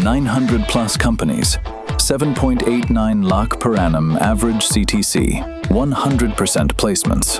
900 plus companies, 7.89 lakh per annum average CTC, 100% placements.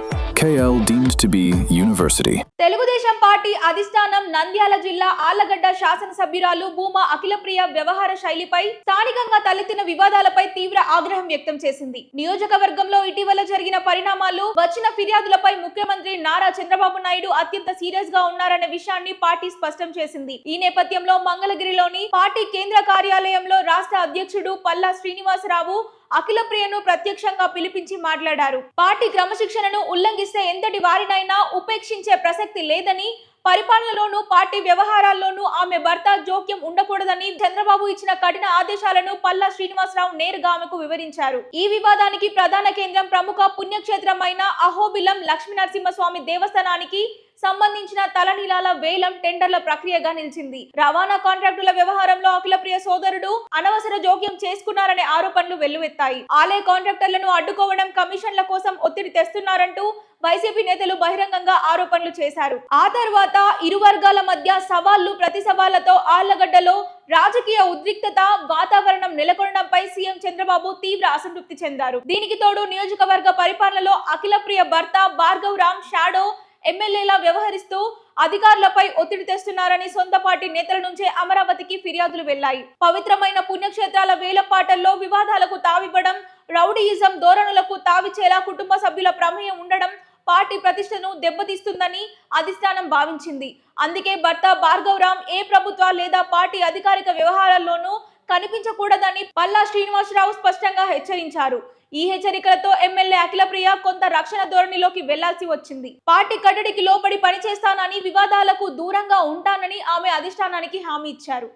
KL deemed to be university. Telugu Desam party అధిష్టానం నంద్యాల జిల్లా ఆళ్లగడ్డ శాసనసభ్యురాలు భూమా అఖిలప్రియ వ్యవహార శైలిపై స్థానికంగా తలెత్తిన వివాదాలపై తీవ్ర ఆగ్రహం వ్యక్తం చేసింది. నియోజకవర్గంలో ఇటీవల జరిగిన పరిణామాలు, వచ్చిన ఫిర్యాదులపై ముఖ్యమంత్రి నారా చంద్రబాబు నాయుడు అత్యంత సీరియస్ గా ఉన్నారనే విషయాన్ని పార్టీ స్పష్టం చేసింది. ఈ నేపథ్యంలో మంగళగిరిలోని పార్టీ కేంద్ర కార్యాలయంలో రాష్ట్ర అధ్యక్షుడు పల్లా శ్రీనివాసరావు అఖిలప్రియను ప్రత్యక్షంగా పిలిపించి మాట్లాడారు. పార్టీ క్రమశిక్షణను ఉల్లంఘిస్తే ఎంతటి వారినైనా ఉపేక్షించే ప్రసక్తి లేదని, పరిపాలనలోనూ పార్టీ వ్యవహారాల్లోనూ ఆమె భర్త జోక్యం ఉండకూడదని చంద్రబాబు ఇచ్చిన కఠిన ఆదేశాలను పల్లా శ్రీనివాసరావు నేరుగా ఆమెకు వివరించారు. ఈ వివాదానికి ప్రధాన కేంద్రం ప్రముఖ పుణ్యక్షేత్రమైన అహోబిలం లక్ష్మీనరసింహస్వామి దేవస్థానానికి సంబంధించిన తలనీలాల వేలం టెండర్ల ప్రక్రియగా నిలిచింది. రవాణా కాంట్రాక్టుల వ్యవహారంలో అఖిలప్రియ సోదరుడు అనవసర జోక్యం చేసుకున్నారనే ఆరోపణలు వెల్లువెత్తాయి. ఆలయ కాంట్రాక్టర్లను అడ్డుకోవడం, కమిషన్ల కోసం ఒత్తిడి తెస్తున్నారంటూ వైసీపీ నేతలు బహిరంగంగా ఆరోపణలు చేశారు. ఆ తర్వాత ఇరు వర్గాల మధ్య సవాళ్లు ప్రతి సవాళ్లతో ఆళ్లగడ్డలో రాజకీయ ఉద్రిక్తత వాతావరణం నెలకొనడంపై సీఎం చంద్రబాబు తీవ్ర అసంతృప్తి చెందారు. దీనికి తోడు నియోజకవర్గ పరిపాలనలో అఖిలప్రియ భర్త భార్గవ్ రామ్ షాడో ఎమ్మెల్యేలా వ్యవహరిస్తూ అధికారులపై ఒత్తిడి తెస్తున్నారని సొంత పార్టీ నేతల నుంచే అమరావతికి ఫిర్యాదులు వెళ్లాయి. పవిత్రమైన పుణ్యక్షేత్రాల వేలంపాటల్లో వివాదాలకు తావివ్వడం, రౌడీయిజం ధోరణులకు తావిచేలా కుటుంబ సభ్యుల ప్రమేయం ఉండడం పార్టీ ప్రతిష్టను దెబ్బతీస్తుందని అధిష్టానం భావించింది. అందుకే భర్త భార్గవ్ రామ్ ఏ ప్రభుత్వ లేదా పార్టీ అధికారిక వ్యవహారాల్లోనూ కనిపించకూడదని పల్లా శ్రీనివాసరావు స్పష్టంగా హెచ్చరించారు. ఈ హెచ్చరికలతో ఎమ్మెల్యే అఖిలప్రియ కొంత రక్షణ ధోరణిలోకి వెళ్లాల్సి వచ్చింది. పార్టీ కట్టడికి లోబడి పనిచేస్తానని, వివాదాలకు దూరంగా ఉంటానని ఆమె అధిష్టానానికి హామీ ఇచ్చారు.